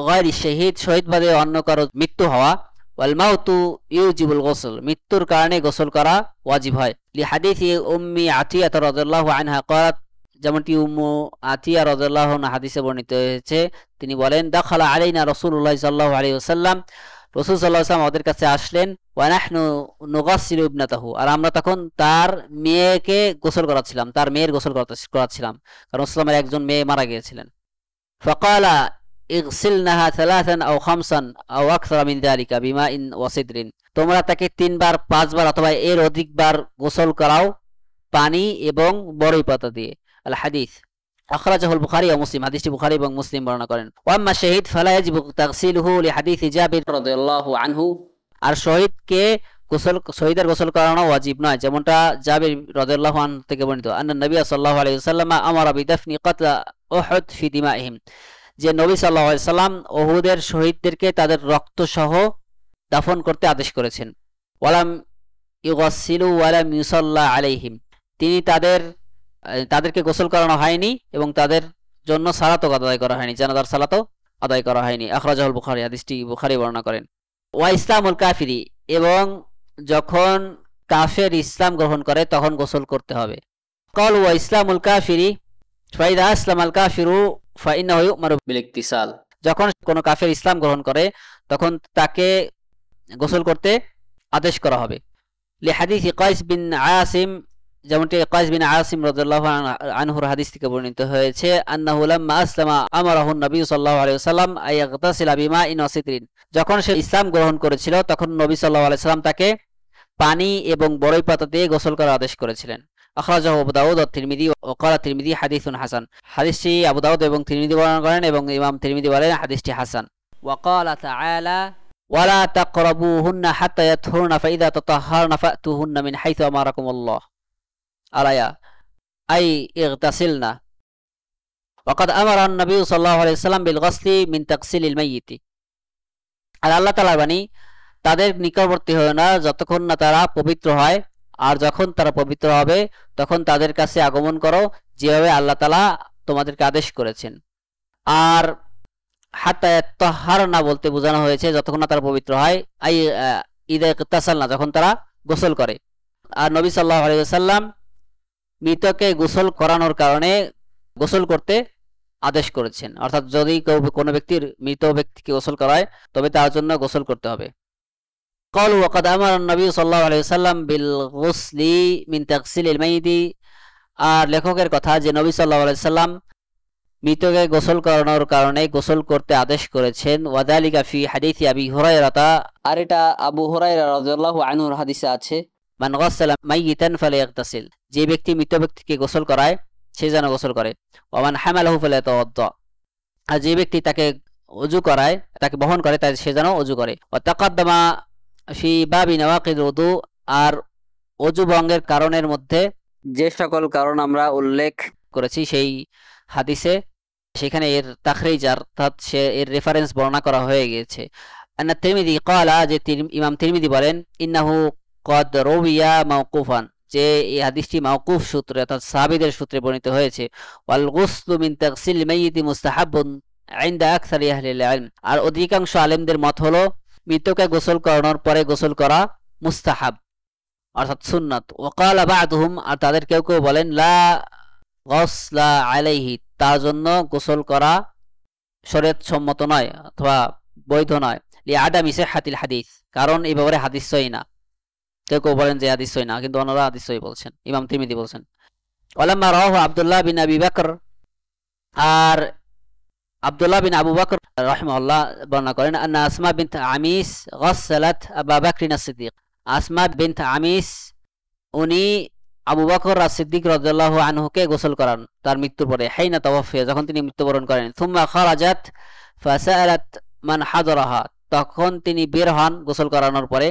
গায়রি শাহীদ, শহীদ বাদে অন্য কারো মৃত্যু হওয়া, ওয়াল মাউতু ইউজিবুল গোসল, মৃত্যুর কারণে গোসল করা ওয়াজিব হয়। লিহাদিসি উম্মি আতিয়া রাদিয়াল্লাহু আনহা ক্বালাত, যেমনটি উম্মু আতিয়া রাদিয়াল্লাহু আনহা হাদিসে বর্ণিত হয়েছে, তিনি বলেন, দাখালা আলাইনা রাসূলুল্লাহ সাল্লাল্লাহু আলাইহি ওয়াসাল্লাম, রাসূল সাল্লাল্লাহু আলাইহি ওয়াসাল্লাম আমাদের কাছে আসলেন, ওয়া নাহনু নুগাসসিলু ইবনাতাহু, আর আমরা তখন তার মেয়েকে গোসল করাচ্ছিলাম, তার মেয়ের গোসল করাচ্ছিলাম, কারণ রাসূলের একজন মেয়ে মারা গিয়েছিলেন। ফাকালা ইগসিলনাহা সালাসান আও খামসান আও আকসারা মিন যালিকা বিমাইন ওয়া সিদরিন, তোমরা তাকে 3 বার 5 বার অথবা এর অধিকবার গোসল করাও পানি এবং বড়ই পাতা দিয়ে। আল হাদিস আখরাজাহুল বুখারী ওয়া মুসলিম, হাদিসটি বুখারী এবং মুসলিম বর্ণনা করেন। ওয়া আম্মা শাহীদ ফালা ইয়াজিবু তাগসিলুহু লিহাদিসি জাবির রাদিয়াল্লাহু আনহু, আর শহীদকে শহীদের গোসল করানো ওয়াজিব নয়, যেমনটা জাবির রাদিয়াল্লাহু আনহু থেকে বর্ণিত, আন্না নবী সাল্লাল্লাহু আলাইহি ওয়াসাল্লাম আমারা বিদাফনি কাতলা উহুদ ফি দিমাইহিম, যে নবী সাল্লাল্লাহু আলাইহি ওয়াসাল্লাম উহুদের শহীদদেরকে তাদের রক্ত সহ দাফন করতে আদেশ করেছেন। ওয়ালাম ইউগাসসিলু ওয়ালাম ইউসাল্লা আলাইহিম, তিনি তাদেরকে গোসল করানো হয়নি এবং তাদের জন্য সালাতও আদায় করা হয়নি, জানাজার সালাতও আদায় করা হয়নি। আখরাজাহুল বুখারী, হাদিসটি বুখারী বর্ণনা করেন। ওয়া ইসলামুল কাফিরি, এবং যখন কাফের ইসলাম গ্রহণ করে তখন গোসল করতে হবে। ক্বাল ওয়া ইসলামুল কাফিরি ফাইদা আসলামাল কাফিরু ফাইন্নাহু ইউমারু বিল ইকতিসাল, যখন কোনো কাফের ইসলাম গ্রহণ করে তখন তাকে গোসল করতে আদেশ করা হবে। লিহাদিসি কাইস বিন আসিম, যেমনটি কাইস বিন আসিম রাদিয়াল্লাহু আনহুর হাদিস থেকে বর্ণিত হয়েছে, আন্নাহু লাম্মা আসলামা আমারাহু নবী সাল্লাল্লাহু আলাইহি ওয়াসাল্লাম আইয়াগতাসিলা বিমাইন ওয়া সিদরিন, যখন সে ইসলাম গ্রহণ করেছিল তখন নবী সাল্লাল্লাহু আলাইহি ওয়াসাল্লাম তাকে পানি এবং বড়ই পাতা দিয়ে গোসল করার আদেশ করেছিলেন। আখরাজাহু আবু দাউদ ও তিরমিজি ওয়া ক্বালা তিরমিজি হাদিসুন হাসান, হাদিসটি আবু দাউদ এবং তিরমিজি বর্ণনা করেন এবং ইমাম তিরমিজি বলেন হাদিসটি হাসান। ওয়া ক্বালা তাআলা ওয়ালা তাকরাবুহুন্না হাত্তা ইয়াতহুরনা ফাইযা তাতাহহারনা ফাতুহুন্না মিন হাইথু আমারাকুমুল্লাহ আলায়া আই ইগতাসিলনা। ওয়াকাদ আমারা নবী সাল্লাল্লাহু আলাইহি ওয়াসাল্লাম বিল গসলি মিন তাকসিলিল মাইয়িত, আর আল্লাহ তাআলা বাণী, তাদের নিকটবর্তী হয় না যতক্ষণ না তারা পবিত্র হয়, আর যখন তারা পবিত্র হবে তখন তাদের কাছে আগমন করো, যেভাবে আল্লাহ তাআলা তোমাদেরকে আদেশ করেছেন। আর হাত্তা ইয়াতাহহারনা বলতে বোঝানো হয়েছে যতক্ষণ না তারা পবিত্র হয়, আই ইযা ইগতাসালনা, যখন তারা গোসল করে। আর নবী সাল্লাল্লাহু আলাইহি ওয়াসাল্লাম মৃতকে গোসল করানোর কারণে গোসল করতে আদেশ করেছেন, অর্থাৎ যদি কোনো ব্যক্তির মৃত ব্যক্তিকে গোসল করায় তবে তার জন্য গোসল করতে হবে। قالوا وقد أمر النبي صلى الله عليه وسلم بالغسل من تغسيل الميت, আর লেখকের কথা যে নবী সাল্লাল্লাহু আলাইহি সাল্লাম মৃতকে গোসল করানোর কারণে গোসল করতে আদেশ করেছেন। ওয়াদালিকা ফি হাদিসি আবি হুরায়রা, আর এটা আবু হুরায়রা রাদিয়াল্লাহু আনহুর হাদিসে আছে, মান গাসালা মাইয়িতান ফালিয়াগতাসিল, যে ব্যক্তি মৃত ব্যক্তিকে গোসল করায় সে যেন গোসল করে। ওয়া মান হামালাহু ফালিয়াতাওয়াদ্দা, আর যে ব্যক্তি তাকে ওযু করায়, তাকে বহন করে, তাই সে যেন ওযু করে। ওয়া তাকাদ্দামা ফি বাবি নাওয়াকিদ উযু, আর ওযু ভঙ্গের কারণের মধ্যে যে সকল কারণ আমরা উল্লেখ করেছি সেই হাদিসে, সেখানে এর তাখরিজ অর্থাৎ সে এর রেফারেন্স বর্ণনা করা হয়ে গিয়েছে। আন্না তিরমিজি ক্বালা, যে ইমাম তিরমিজি বলেন, ইন্নাহু ক্বাদ রুবিয়া মাওকুফান, যে এই হাদিসটি মাওকুফ সূত্রে অর্থাৎ সাহাবীদের সূত্রে বর্ণিত হয়েছে। ওয়াল গুসলু মিন তাগসিল মাইয়িতি মুস্তাহাব্বুন ইনদা আকসারি আহলিল ইলম, আর অধিকাংশ আলেমদের মত হলো মৃতকে গোসল করানোর পরে গোসল করা মুস্তাহাব অর্থাৎ সুন্নাত। ওয়াকালা বা'দুহুম, আর তাদের কেউ কেউ বলেন লা গসলা আলাইহি, তার জন্য গোসল করা শরীয়ত সম্মত নয় অথবা বৈধ নয়। লিআদামি সিহহাতিল হাদিস, কারণ এই ব্যাপারে হাদিস সহিহ না। কেউ কেউ বলেন যে হাদিস সহিহ না, কিন্তু অন্যরা হাদিস সহিহ বলছেন, ইমাম তিরমিজি বলছেন। ওয়ালাম্মা রাওয়াহু আব্দুল্লাহ বিন আবি বকর, আর আব্দুল্লাহ বিন আবু বকর রাহিমাহুল্লাহ বর্ণনা করেন, আন্না আসমা বিনত আমিস গাসসালাত আবু বকর as-সিদ্দিক, আসমা বিনত আমিস উনি আবু বকর as-সিদ্দিক রাদিয়াল্লাহু আনহুকে গোসল করান তার মৃত্যুর পরে, হাইনা তাওয়াফিয়া, যখন তিনি মৃত্যুবরণ করেন। থুম্মা খারাজাত ফাসাআলাত মান হাদারাহা, তখন তিনি বের হন গোসল করানোর পরে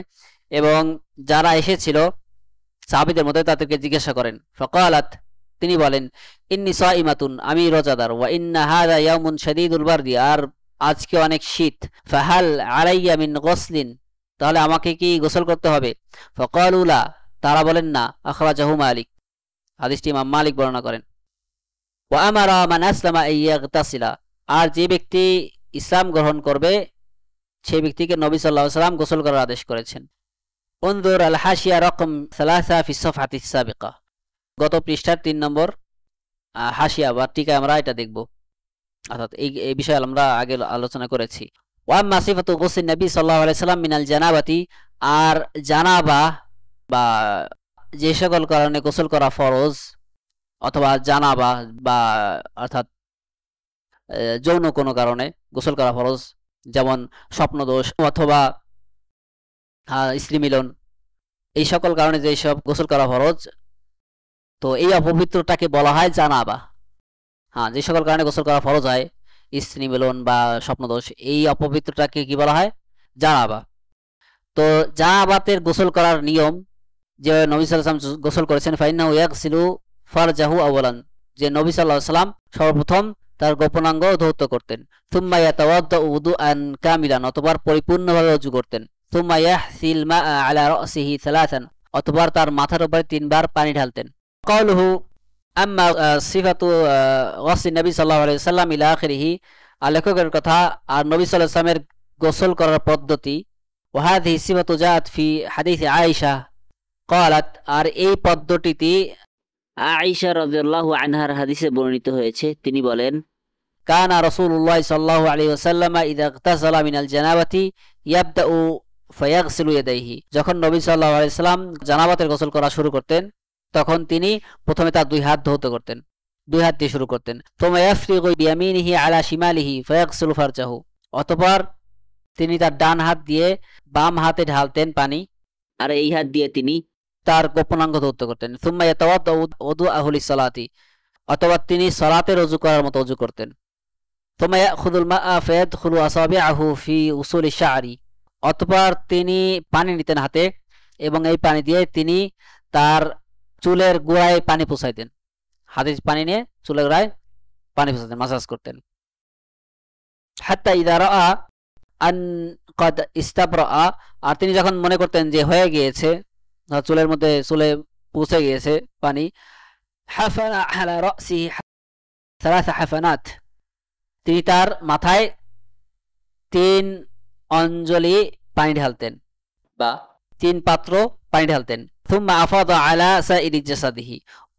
এবং যারা এসেছিল সাহাবীদের মধ্যে তাদেরকে জিজ্ঞাসা করেন। ফাকালাত, তিনি বলেন, ইন্নী সাইমাতুন, আমি রোজাদার। ওয়া ইন্না হাযা ইয়াউমুন শাদীদুল বারদি, আর আজকে অনেক শীত। ফাহাল আলাইয়া মিন গসলিন, তাহলে আমাকে কি গোসল করতে হবে? ফাকালু লা, তারা বলেন না। আখরাজাহু মালিক, হাদিসটি ইমাম মালিক বর্ণনা করেন। ওয়া আমারা মান আসলামা আইয়াগতাসিলা, আর যে ব্যক্তি ইসলাম গ্রহণ করবে সেই ব্যক্তিকে নবী সাল্লাল্লাহু আলাইহি ওয়াসাল্লাম গোসল করার আদেশ করেছেন। উনজুর আল হাশিয়া রকম 3 ফি সফহাতি সাবিকা, গত পৃষ্ঠার 3 নম্বর হাশিয়া বা টিকা আমরা এটা দেখব, অর্থাৎ এই বিষয়ে আমরা আগে আলোচনা করেছি। ওয়াম্মা সিফাতু গুসলিন নবী সাল্লাল্লাহু আলাইহি ওয়াসাল্লাম মিনাল জানাবাতি, আর জানাবা বা যে সকল কারণে গোসল করা ফরজ অথবা জানাবা বা অর্থাৎ যৌন কোনো কারণে গোসল করা ফরজ, যেমন স্বপ্নদোষ অথবা স্ত্রী মিলন, এই সকল কারণে যে সব গোসল করা ফরজ, তো এই অপবিত্রটাকে বলা হয় জানাবা। যে সকল কারণে গোসল করা ফরজ হয়, স্ত্রী মিলন বা স্বপ্নদোষ, এই অপবিত্রটাকে কি বলা হয়? জানাবা। তো জানাবাতের গোসল করার নিয়ম, যে নবী সাল্লাল্লাহু আলাইহি ওয়াসাল্লাম গোসল করেছেন, ফাইন্নাহু ইয়াগসিলু ফারজাহু আওয়ালান, যে নবী সাল্লাল্লাহু আলাইহি ওয়াসাল্লাম সর্বপ্রথম তার গোপনাঙ্গ ধৌত করতেন। থুম্মা ইয়াতাওয়াদ্দাউ উযুআন কামিলান, অতঃপর পরিপূর্ণভাবে ওযু করতেন। থুম্মা ইয়াহসিল মা আলা রাসিহি সালাসান, অতঃপর তার মাথার উপরে 3 বার পানি ঢালতেন। কাউলুহু আম্মা সিফাতু গাসলিন নবী সাল্লাল্লাহু আলাইহি ওয়াসাল্লাম ইলা আখিরিহি, লেখকের কথা, আর নবী সাল্লাল্লাহু আলাইহি ওয়াসাল্লামের গোসল করার পদ্ধতি। ওয়া হাযিহি সিফাতু জাআত ফি হাদিসি আয়েশা ক্বালাত, আর এই পদ্ধতিটি আয়েশা রাদিয়াল্লাহু আনহার হাদিসে বর্ণিত হয়েছে। তিনি বলেন, কানা রাসূলুল্লাহ সাল্লাল্লাহু আলাইহি ওয়াসাল্লাম ইযা ইগতাসালা মিনাল জানাবাতি ইয়াবদাউ ফায়াগসিলু ইয়াদাইহি, যখন নবী সাল্লাল্লাহু আলাইহি সাল্লাম জানাবাতের গোসল করা শুরু করতেন তখন তিনি প্রথমে তার দুই হাত ধৌত করতেন, দুই হাত দিয়ে শুরু করতেন। সুম্মা ইয়াফরিগু বিয়ামিনিহি আলা শিমালিহি ফায়াগসিলু ফারজাহু, অতঃপর তিনি তার ডান হাত দিয়ে বাম হাতে ঢালতেন পানি, আর এই হাত দিয়ে তিনি তার গোপনাঙ্গ ধৌত করতেন। সুম্মা ইয়াতাওয়াদ্দাউ ওযুআহু লিসসালাতি, অথবা তিনি সালাতের ওযু করার মতো ওযু করতেন। সুম্মা ইয়াখুযুল মাআ ফায়াদখুলু আসাবিআহু ফি উসুলি শা'রি, অতঃপর তিনি পানি নিতেন হাতে এবং এই পানি দিয়ে তিনি তার চুলের গোড়ায় পানি পৌঁছাইতেন, হাতে পানি নিয়ে চুলের গোড়ায় পানি পৌঁছাতেন, মাসাজ করতেন। হাত্তা ইযা রাআ আন ক্বাদ ইস্তাবরা, আর তিনি যখন মনে করতেন যে হয়ে গিয়েছে, চুলের মধ্যে চুলে পৌঁছে গিয়েছে পানি, হাফানা আলা রাসিহি সালাসা হাফানাত, তিনি তার মাথায় 3 অঞ্জলি পানি ঢালতেন বা 3 পাত্র পানি ঢালতেন। সুম্মা আফাদা আলা সাইরি জাসাদিহি,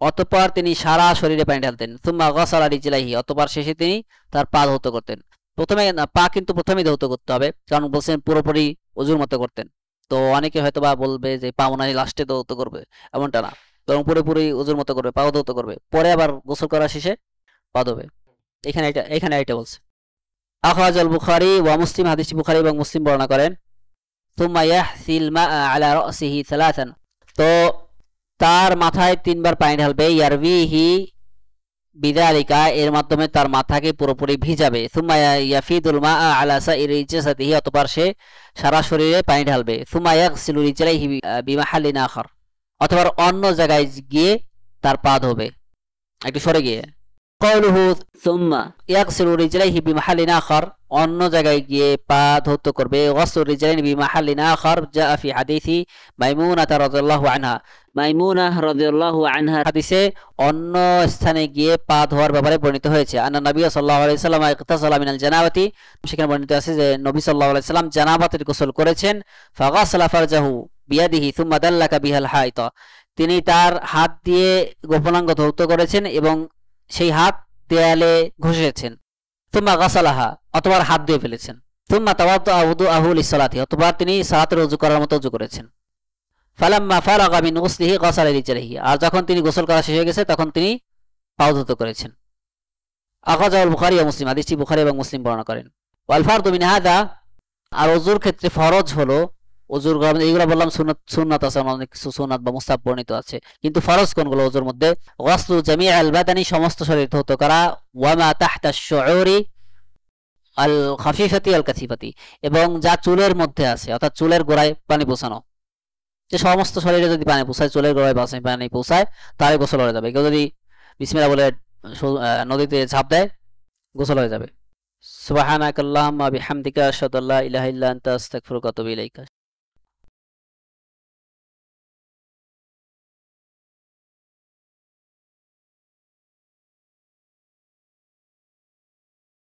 অতঃপর তিনি সারা শরীরে পানি ঢালতেন। সুম্মা গাসালা রিজলাইহি, অতঃপর শেষে তিনি তার পা ধৌত করতেন। প্রথমে পা কিন্তু প্রথমেই ধৌত করতে হবে, কারণ বলছেন পুরোপুরি ওযুর মতো করতেন। তো অনেকে হয়তো বা বলবে যে পা মনে হয় লাস্টে ধৌত করবে, এমনটা না, বরং পুরোপুরি ওযুর মতো করবে, পাও ধৌত করবে, পরে আবার গোসল করার শেষে পা ধোবে। এখানে এটা বলছে। আখরাজাল বুখারী ওয়া মুসলিম, হাদিসটি বুখারী এবং মুসলিম বর্ণনা করেন। সুম্মা ইয়াহসিল মাআ আলা রাসিহি সালাসান, তো তার মাথায় 3 বার পানি ঢালবে। ইয়ারবিহি বিযালিকা, এর মাধ্যমে তার মাথাকে পুরোপুরি ভিজাবে। সুম্মা ইয়াফিদুল মাআ আলা সাইরি জাসাদিহি, অতঃপর সে সারা শরীরে পানি ঢালবে। সুম্মা ইয়াগসিলু রিজলাইহি বিমাহাল্লিন আখার, অথবা অন্য জায়গায় গিয়ে তার পা ধোবে, একটু সরে গিয়ে। কওলুহু সুম্মা ইয়াগসিলু রিজলাইহি বিমাহাল্লিন আখার, অন্য জায়গায় গিয়ে পা ধৌত করবে। গাসলু রিজলাইনি বিমাহাল্লিন আখার জাআ ফি হাদিসি মাইমুনা রাদিয়াল্লাহু আনহা, মাইমুনা রাদিয়াল্লাহু আনহা হাদিসে অন্য স্থানে গিয়ে পা ধোয়ার ব্যাপারে বর্ণিত হয়েছে। আন্না নবী সাল্লাল্লাহু আলাইহি সাল্লাম ইগতাসালা মিনাল জানাবাতি, সেখানে বর্ণিত আছে যে নবী সাল্লাল্লাহু আলাইহি সাল্লাম জানাবাতের গোসল করেছেন। ফাগাসালা ফারজাহু বিয়াদিহি সুম্মা দাল্লাকা বিহাল হাইতা, তিনি তার হাত দিয়ে গোপনাঙ্গ ধৌত করেছেন এবং সেই হাত দেয়ালে ঘষেছেন। সুম্মা গাসালাহা, অতঃপর হাত ধুয়ে ফেলেছেন। সুম্মা তাওয়াদ্দাআ ওযুআহু লিসসালাতি, অতঃপর তিনি সালাতের ওযু করার মতো ওযু করেছেন। ফালাম্মা ফারাগা মিন গুসলিহি গাসালা রিজলাইহি, আর যখন তিনি গোসল করা শেষ হয়ে গেছে তখন তিনি পা ধৌত করেছেন। আখরাজাহুল বুখারী ওয়া মুসলিম, হাদিসটি বুখারী এবং মুসলিম বর্ণনা করেন। ওয়াল ফারদু মিন হাযা, আর ওযুর ক্ষেত্রে ফরজ হলো, ওযুর এইগুলো বললাম সুন্নাত আছে, অনেক কিছু সুন্নাত বা মুস্তাহাব বর্ণিত আছে, কিন্তু ফরজ কোনগুলো ওযুর মধ্যে? গাসলু জামিআল বাদানি, সমস্ত শরীর ধৌত করা। ওয়া মা তাহতা আশ-শুউরি আল খাফিফাতি আল কাসিফাতি, এবং যা চুলের মধ্যে আছে, অর্থাৎ চুলের গোড়ায় পানি পৌঁছানো, যে সমস্ত শরীরে যদি পানি পৌঁছায়, চুলের গোড়ায় পানি পৌঁছায়, তাহলে গোসল হয়ে যাবে। কেউ যদি বিসমিল্লাহ বলে নদীতে ঝাঁপ দেয়, গোসল হয়ে যাবে। সুবহানাকাল্লাহুম্মা বিহামদিকা আশহাদু আল্লা ইলাহা ইল্লা আনতা আস্তাগফিরুকা ওয়া আতুবু ইলাইক।